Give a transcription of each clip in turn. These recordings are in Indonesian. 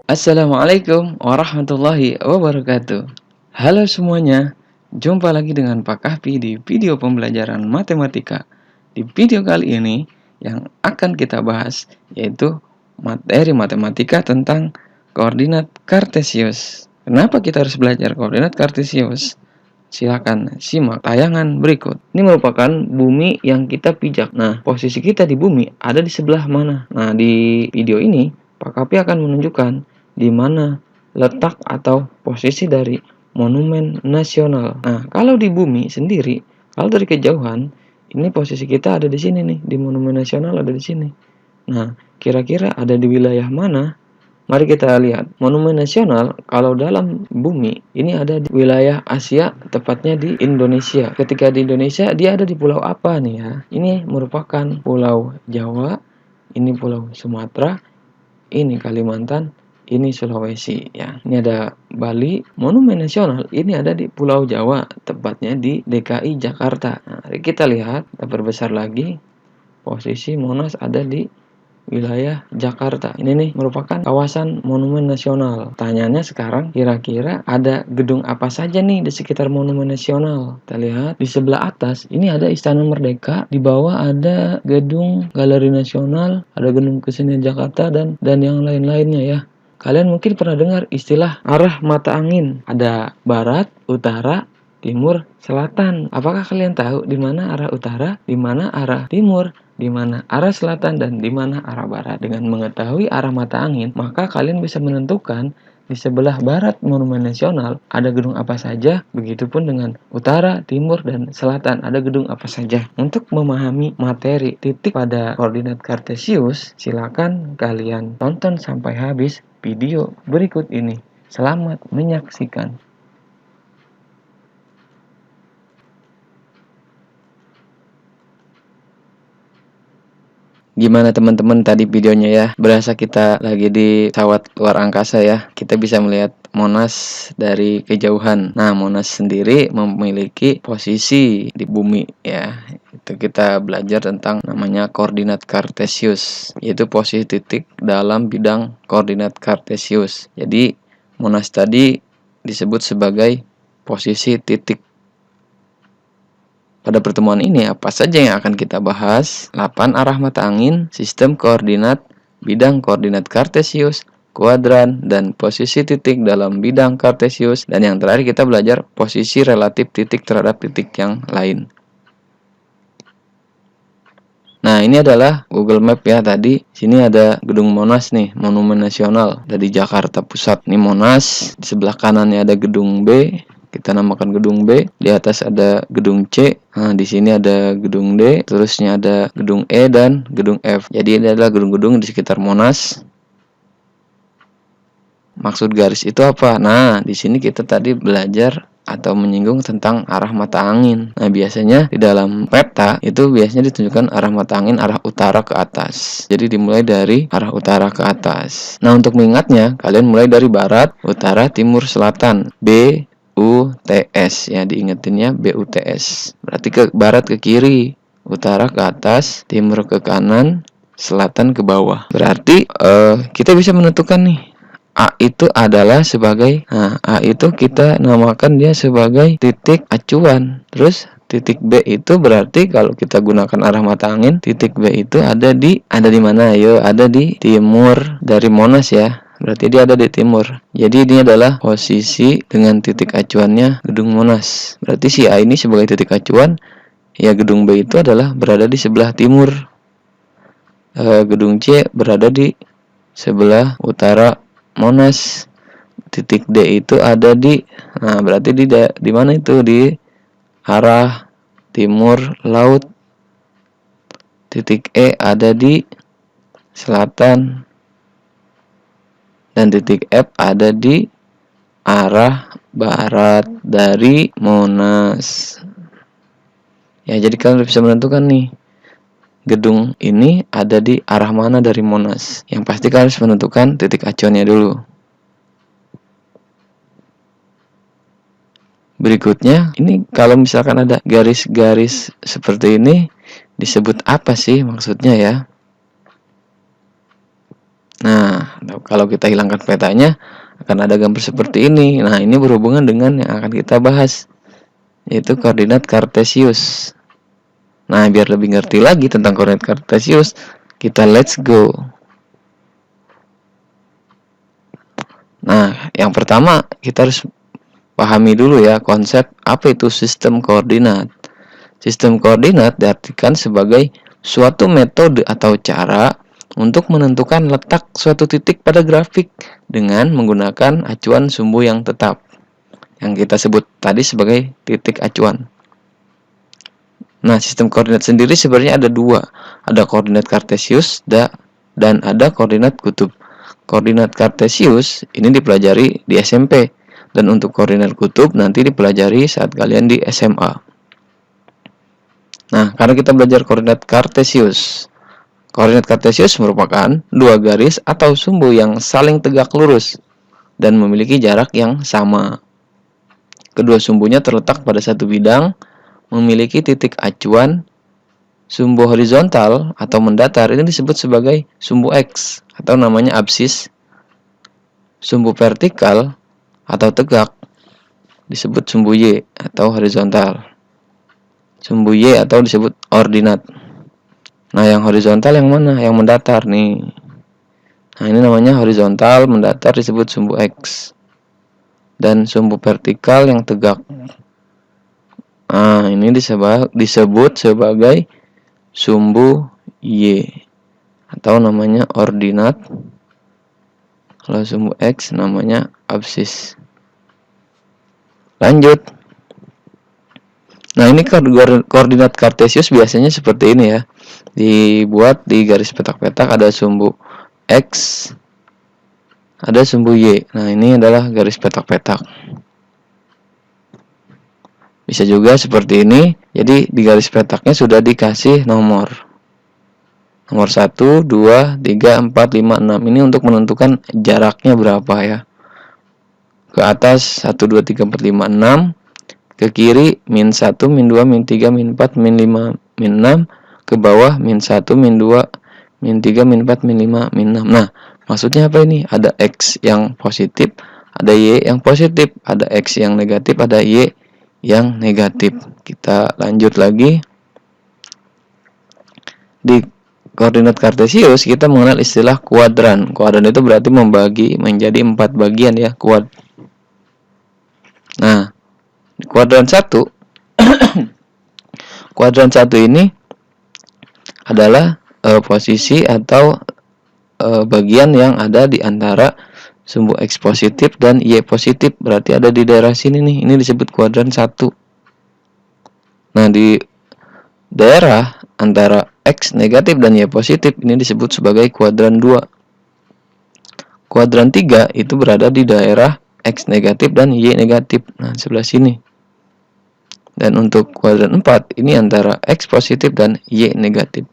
Assalamualaikum warahmatullahi wabarakatuh. Halo semuanya, jumpa lagi dengan Pak Kahfi di video pembelajaran matematika. Di video kali ini yang akan kita bahas yaitu materi matematika tentang koordinat kartesius. Kenapa kita harus belajar koordinat kartesius? Silakan simak tayangan berikut. Ini merupakan bumi yang kita pijak. Nah, posisi kita di bumi ada di sebelah mana? Nah, di video ini Pak Kapi akan menunjukkan di mana letak atau posisi dari monumen nasional. Nah, kalau di bumi sendiri, kalau dari kejauhan, ini posisi kita ada di sini nih, di monumen nasional ada di sini. Nah, kira-kira ada di wilayah mana? Mari kita lihat. Monumen nasional kalau dalam bumi ini ada di wilayah Asia, tepatnya di Indonesia. Ketika di Indonesia, dia ada di pulau apa nih ya? Ini merupakan Pulau Jawa, ini Pulau Sumatera, ini Kalimantan, ini Sulawesi ya. Ini ada Bali. Monumen nasional ini ada di Pulau Jawa, tepatnya di DKI Jakarta. Nah, mari kita lihat, kita perbesar lagi. Posisi Monas ada di wilayah Jakarta. Ini nih merupakan kawasan monumen nasional. Tanyanya sekarang, kira-kira ada gedung apa saja nih di sekitar monumen nasional? Kita lihat di sebelah atas, ini ada Istana Merdeka, di bawah ada gedung Galeri Nasional, ada gedung Kesenian Jakarta dan yang lain-lainnya ya. Kalian mungkin pernah dengar istilah arah mata angin. Ada barat, utara, timur, selatan. Apakah kalian tahu di mana arah utara, di mana arah timur, di mana arah selatan, dan di mana arah barat? Dengan mengetahui arah mata angin, maka kalian bisa menentukan di sebelah barat monumen nasional ada gedung apa saja, begitupun dengan utara, timur, dan selatan ada gedung apa saja. Untuk memahami materi titik pada koordinat kartesius, silakan kalian tonton sampai habis video berikut ini. Selamat menyaksikan. Gimana teman-teman tadi videonya ya? Berasa kita lagi di pesawat luar angkasa ya. Kita bisa melihat Monas dari kejauhan. Nah, Monas sendiri memiliki posisi di bumi ya. Itu kita belajar tentang namanya koordinat kartesius, yaitu posisi titik dalam bidang koordinat kartesius. Jadi, Monas tadi disebut sebagai posisi titik. Pada pertemuan ini apa saja yang akan kita bahas? 8 arah mata angin, sistem koordinat, bidang koordinat kartesius, kuadran, dan posisi titik dalam bidang kartesius. Dan yang terakhir kita belajar posisi relatif titik terhadap titik yang lain. Nah, ini adalah Google Map ya tadi. Sini ada Gedung Monas nih, Monumen Nasional dari Jakarta Pusat. Ini Monas, di sebelah kanannya ada Gedung B. Kita namakan Gedung B. Di atas ada Gedung C. Nah, di sini ada Gedung D. Terusnya ada Gedung E dan Gedung F. Jadi ini adalah gedung-gedung di sekitar Monas. Maksud garis itu apa? Nah, di sini kita tadi belajar atau menyinggung tentang arah mata angin. Nah, biasanya di dalam peta itu biasanya ditunjukkan arah mata angin arah utara ke atas. Jadi dimulai dari arah utara ke atas. Nah, untuk mengingatnya, kalian mulai dari barat, utara, timur, selatan. B U T S ya, diingetinnya B U T S. Berarti ke barat ke kiri, utara ke atas, timur ke kanan, selatan ke bawah. Berarti kita bisa menentukan nih A itu adalah sebagai, A itu kita namakan dia sebagai titik acuan. Terus titik B itu berarti kalau kita gunakan arah mata angin, titik B itu ada di mana? Ayo, ada di timur dari Monas ya. Berarti dia ada di timur. Jadi ini adalah posisi dengan titik acuannya Gedung Monas. Berarti si A ini sebagai titik acuan, ya gedung B itu adalah berada di sebelah timur. Gedung C berada di sebelah utara Monas. Titik D itu ada di, nah berarti di mana itu? Di arah timur laut. Titik E ada di selatan. Dan titik F ada di arah barat dari Monas. Ya, jadi kalian bisa menentukan nih, gedung ini ada di arah mana dari Monas. Yang pasti kalian harus menentukan titik acuannya dulu. Berikutnya, ini kalau misalkan ada garis-garis seperti ini, disebut apa sih maksudnya ya? Nah, kalau kita hilangkan petanya, akan ada gambar seperti ini. Nah, ini berhubungan dengan yang akan kita bahas, yaitu koordinat kartesius. Nah, biar lebih ngerti lagi tentang koordinat kartesius, kita let's go. Nah, yang pertama kita harus pahami dulu ya konsep apa itu sistem koordinat. Sistem koordinat diartikan sebagai suatu metode atau cara untuk menentukan letak suatu titik pada grafik dengan menggunakan acuan sumbu yang tetap, yang kita sebut tadi sebagai titik acuan. Nah, sistem koordinat sendiri sebenarnya ada dua. Ada koordinat kartesius dan ada koordinat kutub. Koordinat kartesius ini dipelajari di SMP, dan untuk koordinat kutub nanti dipelajari saat kalian di SMA. Nah, karena kita belajar koordinat kartesius. Koordinat kartesius merupakan dua garis atau sumbu yang saling tegak lurus dan memiliki jarak yang sama. Kedua sumbunya terletak pada satu bidang, memiliki titik acuan. Sumbu horizontal atau mendatar ini disebut sebagai sumbu X atau namanya absis. Sumbu vertikal atau tegak disebut sumbu Y atau horizontal. Sumbu Y atau disebut ordinat. Nah, yang horizontal yang mana? Yang mendatar nih. Nah, ini namanya horizontal, mendatar disebut sumbu X. Dan sumbu vertikal yang tegak. Nah, ini disebut sebagai sumbu Y atau namanya ordinat. Kalau sumbu X namanya absis. Lanjut. Nah, ini koordinat kartesius biasanya seperti ini ya. Dibuat di garis petak-petak, ada sumbu X, ada sumbu Y. Nah, ini adalah garis petak-petak. Bisa juga seperti ini. Jadi di garis petaknya sudah dikasih nomor. Nomor 1, 2, 3, 4, 5, 6. Ini untuk menentukan jaraknya berapa ya. Ke atas 1, 2, 3, 4, 5, 6. Ke kiri min 1, min 2, min 3, min 4, min 5, min 6. Ke bawah min 1, min 2, min 3, min 4, min 5, min 6. Nah, maksudnya apa ini? Ada X yang positif, ada Y yang positif, ada X yang negatif, ada Y yang negatif. Kita lanjut lagi. Di koordinat kartesius kita mengenal istilah kuadran. Kuadran itu berarti membagi menjadi 4 bagian ya, kuad. Nah, kuadran 1 kuadran 1 ini adalah posisi atau bagian yang ada di antara sumbu X positif dan Y positif, berarti ada di daerah sini nih. Ini disebut kuadran 1. Nah, di daerah antara X negatif dan Y positif ini disebut sebagai kuadran 2. Kuadran 3 itu berada di daerah X negatif dan Y negatif. Nah, sebelah sini. Dan untuk kuadran 4 ini antara X positif dan Y negatif.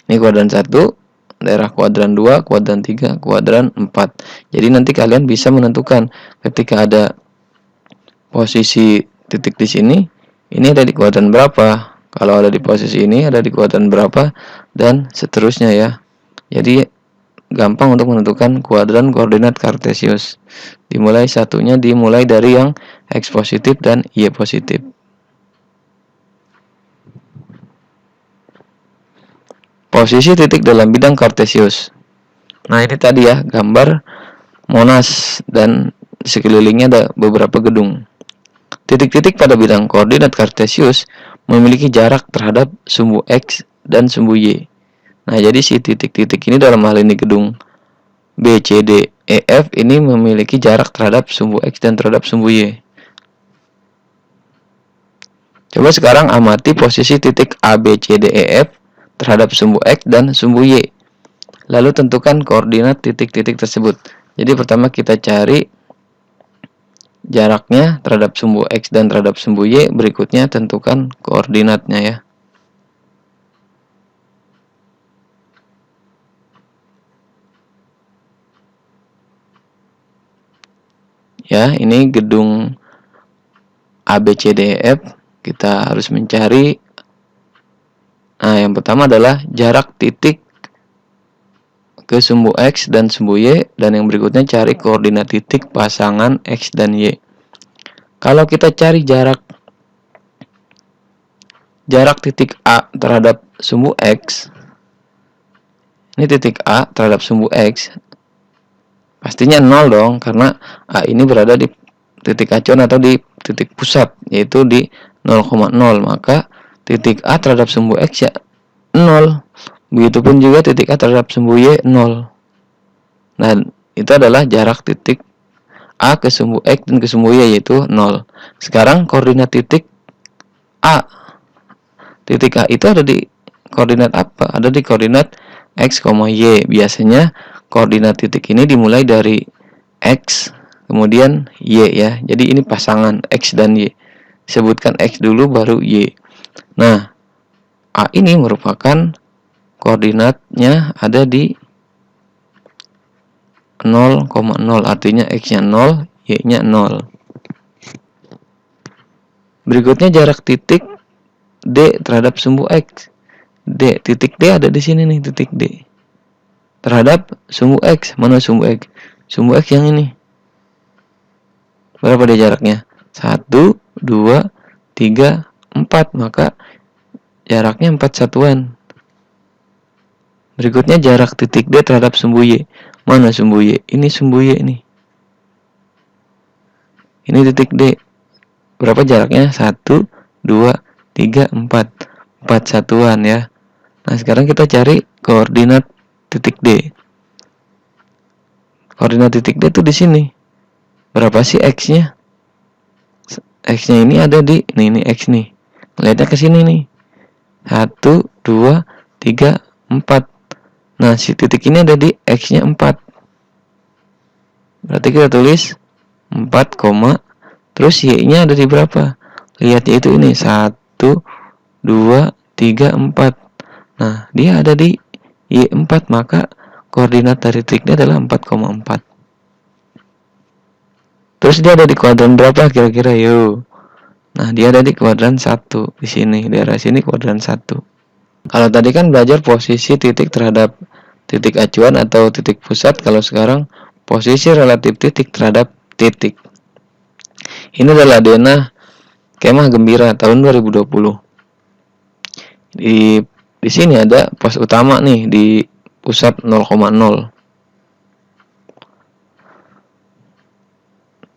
Ini kuadran 1, daerah kuadran 2, kuadran 3, kuadran 4. Jadi nanti kalian bisa menentukan ketika ada posisi titik di sini, ini ada di kuadran berapa. Kalau ada di posisi ini, ada di kuadran berapa, dan seterusnya ya. Jadi gampang untuk menentukan kuadran koordinat kartesius. Dimulai dari yang X positif dan Y positif. Posisi titik dalam bidang kartesius. Nah, ini tadi ya gambar Monas dan sekelilingnya ada beberapa gedung. Titik-titik pada bidang koordinat kartesius memiliki jarak terhadap sumbu X dan sumbu Y. Nah, jadi si titik-titik ini dalam hal ini gedung B, C, D, E, F ini memiliki jarak terhadap sumbu X dan terhadap sumbu Y. Coba sekarang amati posisi titik A, B, C, D, E, F terhadap sumbu X dan sumbu Y. Lalu tentukan koordinat titik-titik tersebut. Jadi pertama kita cari jaraknya terhadap sumbu X dan terhadap sumbu Y. Berikutnya tentukan koordinatnya ya. Ya, ini gedung A, B, C, D, E, F. Kita harus mencari. Nah, yang pertama adalah jarak titik ke sumbu X dan sumbu Y, dan yang berikutnya cari koordinat titik pasangan X dan Y. Kalau kita cari jarak titik A terhadap sumbu X, ini titik A terhadap sumbu X, pastinya 0 dong, karena A ini berada di titik acuan atau di titik pusat, yaitu di 0,0, maka titik A terhadap sumbu X ya 0. Begitupun juga titik A terhadap sumbu Y 0. Nah, itu adalah jarak titik A ke sumbu X dan ke sumbu Y, yaitu 0. Sekarang koordinat titik A. Titik A itu ada di koordinat apa? Ada di koordinat X, Y. Biasanya koordinat titik ini dimulai dari X, kemudian Y ya. Jadi ini pasangan X dan Y. Sebutkan X dulu baru Y. Nah, A ini merupakan koordinatnya ada di 0,0, artinya X-nya 0, Y-nya 0. Berikutnya jarak titik D terhadap sumbu X. Titik D ada di sini nih, titik D. Terhadap sumbu X, mana sumbu X? Sumbu X yang ini. Berapa dia jaraknya? 1, 2, 3, 4, maka jaraknya 4 satuan. Berikutnya jarak titik D terhadap sumbu Y. Mana sumbu Y? Ini sumbu Y ini. Ini titik D. Berapa jaraknya? 1, 2, 3, 4. 4 satuan ya. Nah, sekarang kita cari koordinat titik D. Koordinat titik D itu di sini. Berapa sih X-nya? X-nya ini ada di ini X nih. Lihatnya ke sini nih. 1, 2, 3, 4. Nah, si titik ini ada di X-nya 4. Berarti kita tulis 4, terus Y-nya ada di berapa? Lihat, yaitu ini 1, 2, 3, 4. Nah, dia ada di Y4, maka koordinat dari titiknya adalah 4,4. Terus dia ada di kuadran berapa kira-kira? Yuk. Nah, dia ada di kuadran 1 di sini, daerah sini kuadran 1. Kalau tadi kan belajar posisi titik terhadap titik acuan atau titik pusat, kalau sekarang posisi relatif titik terhadap titik. Ini adalah denah Kemah Gembira tahun 2020. Di sini ada pos utama nih di pusat 0,0.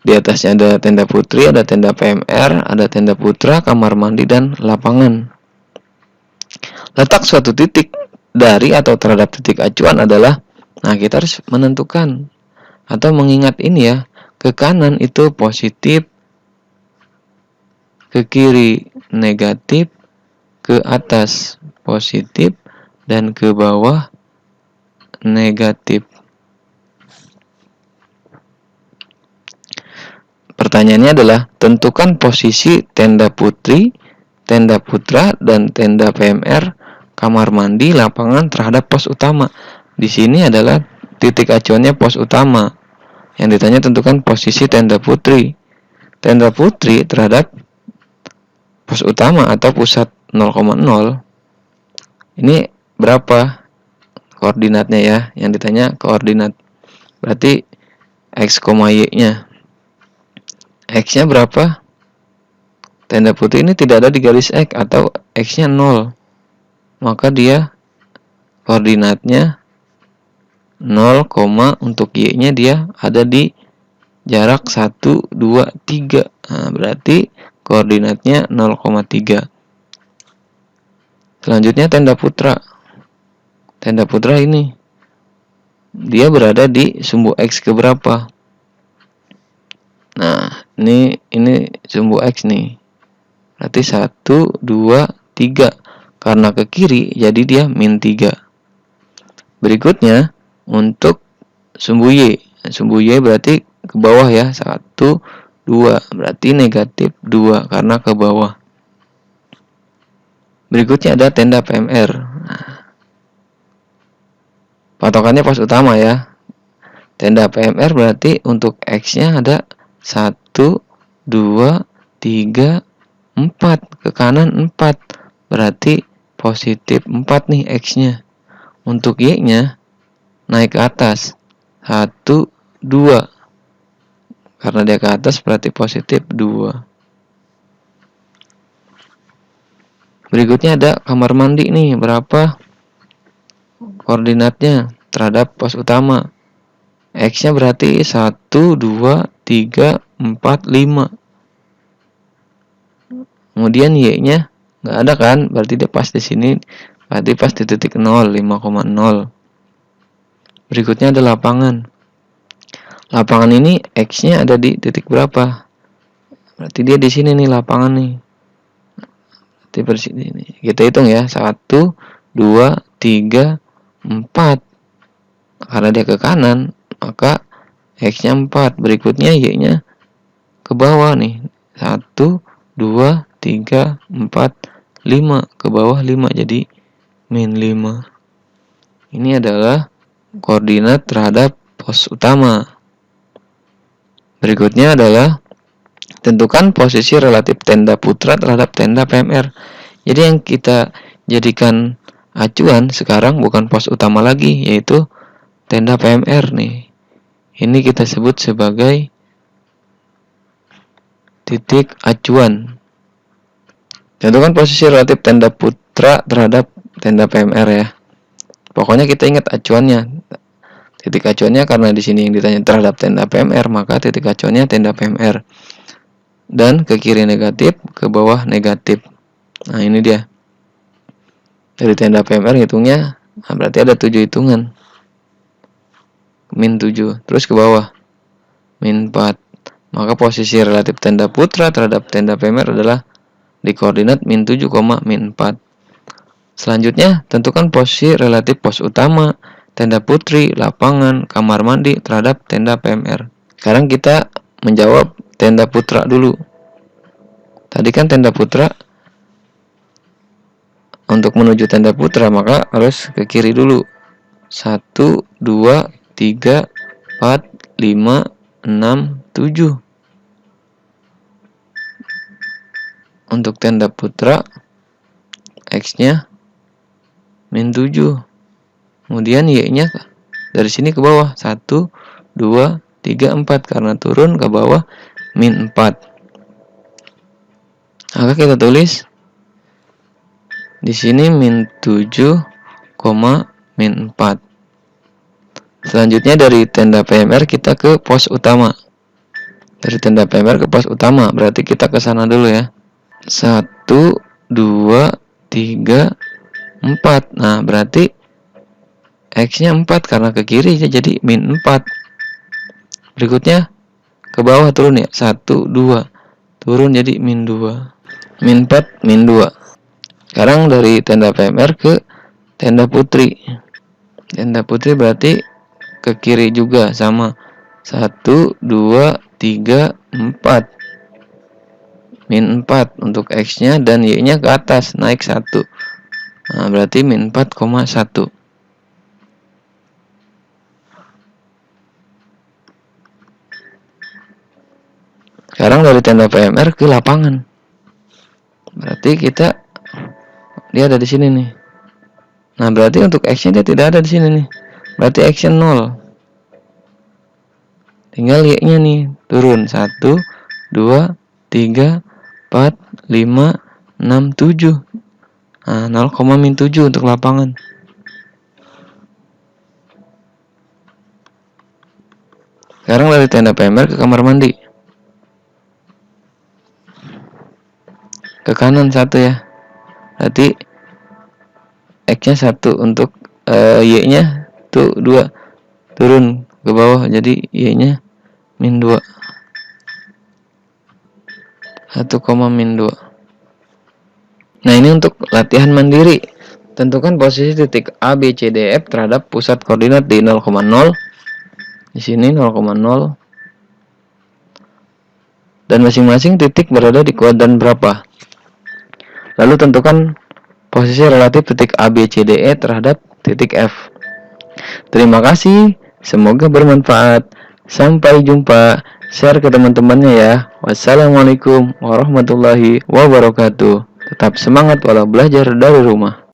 Di atasnya ada tenda putri, ada tenda PMR, ada tenda putra, kamar mandi, dan lapangan. Letak suatu titik dari atau terhadap titik acuan adalah, nah kita harus menentukan atau mengingat ini ya, ke kanan itu positif, ke kiri negatif, ke atas positif, dan ke bawah negatif. Pertanyaannya adalah, tentukan posisi tenda putri, tenda putra, dan tenda PMR, kamar mandi, lapangan terhadap pos utama. Di sini adalah titik acuannya pos utama. Yang ditanya tentukan posisi tenda putri. Tenda putri terhadap pos utama atau pusat 0,0. Ini berapa koordinatnya ya? Yang ditanya koordinat. Berarti X, Y-nya. X-nya berapa? Tenda putri ini tidak ada di garis X atau X-nya 0. Maka dia koordinatnya 0, untuk Y-nya dia ada di jarak 1, 2, 3. Nah, berarti koordinatnya 0,3. Selanjutnya tenda putra. Tenda putra ini dia berada di sumbu X ke berapa? Nah, ini sumbu X nih. Berarti 1, 2, 3. Karena ke kiri, jadi dia min 3. Berikutnya, untuk sumbu Y. Sumbu Y berarti ke bawah ya. 1, 2. Berarti negatif 2 karena ke bawah. Berikutnya ada tenda PMR. Nah, patokannya pos utama ya. Tenda PMR berarti untuk X-nya ada 1, 2, 3, 4. Ke kanan 4. Berarti positif 4 nih X-nya. Untuk Y-nya naik ke atas. 1, 2. Karena dia ke atas berarti positif 2. Berikutnya ada kamar mandi nih, berapa koordinatnya terhadap pos utama. X-nya berarti 1, 2, 3, 4, 5. Kemudian Y-nya nggak ada kan, berarti dia pas di sini, berarti pas di titik 0, 5,0. Berikutnya ada lapangan. Lapangan ini X-nya ada di titik berapa? Berarti dia di sini nih lapangan nih. Berarti di sini nih. Kita hitung ya, 1, 2, 3, 4. Karena dia ke kanan, maka X-nya 4. Berikutnya Y-nya ke bawah nih. 1, 2, 3, 4, 5. Ke bawah 5, jadi min 5. Ini adalah koordinat terhadap pos utama. Berikutnya adalah tentukan posisi relatif tenda putra terhadap tenda PMR. Jadi yang kita jadikan acuan sekarang bukan pos utama lagi, yaitu tenda PMR nih. Ini kita sebut sebagai titik acuan. Tentukan posisi relatif tenda putra terhadap tenda PMR ya. Pokoknya kita ingat acuannya. Titik acuannya karena di sini yang ditanya terhadap tenda PMR, maka titik acuannya tenda PMR. Dan ke kiri negatif, ke bawah negatif. Nah, ini dia. Dari tenda PMR hitungnya, nah berarti ada 7 hitungan. Min 7. Terus ke bawah. Min 4. Maka posisi relatif tenda putra terhadap tenda PMR adalah di koordinat min 7, min 4. Selanjutnya, tentukan posisi relatif pos utama, tenda putri, lapangan, kamar mandi terhadap tenda PMR. Sekarang kita menjawab tenda putra dulu. Tadi kan tenda putra, untuk menuju tenda putra maka harus ke kiri dulu. 1, 2, 3, 4, 5, 6, 7. Untuk tenda putra, X-nya min 7. Kemudian Y-nya dari sini ke bawah. 1, 2, 3, 4. Karena turun ke bawah min 4. Maka kita tulis di sini min 7, min 4. Selanjutnya dari tenda PMR kita ke pos utama. Dari tenda PMR ke pos utama, berarti kita ke sana dulu ya. 1, 2, 3, 4. Nah, berarti X-nya 4 karena ke kiri jadi min 4. Berikutnya ke bawah turun ya. 1, 2. Turun jadi min 2. Min 4, min 2. Sekarang dari tenda PMR ke tenda putri. Tenda putri berarti ke kiri juga sama. 1, 2, 3, 4. Min 4 untuk X-nya dan Y-nya ke atas naik 1. Nah, berarti min 4,1. Sekarang dari tenda PMR ke lapangan. Berarti dia ada di sini nih. Nah, berarti untuk X-nya dia tidak ada di sini nih. Berarti X-nya 0. Tinggal Y-nya nih, turun 1, 2, 3, 4, 5, 6, 7. Nah, 0,-7 untuk lapangan. Sekarang dari tenda PMR ke kamar mandi. Ke kanan 1 ya. Berarti X-nya 1 untuk Y-nya tuh 2. Turun ke bawah jadi Y-nya min 2. 1, min 2. Nah, ini untuk latihan mandiri. Tentukan posisi titik A, B, C, D, F terhadap pusat koordinat di 0,0. Di sini 0,0. Dan masing-masing titik berada di kuadran berapa? Lalu tentukan posisi relatif titik A, B, C, D, E terhadap titik F. Terima kasih, semoga bermanfaat. Sampai jumpa. Share ke teman-temannya ya. Wassalamualaikum warahmatullahi wabarakatuh. Tetap semangat walau belajar dari rumah.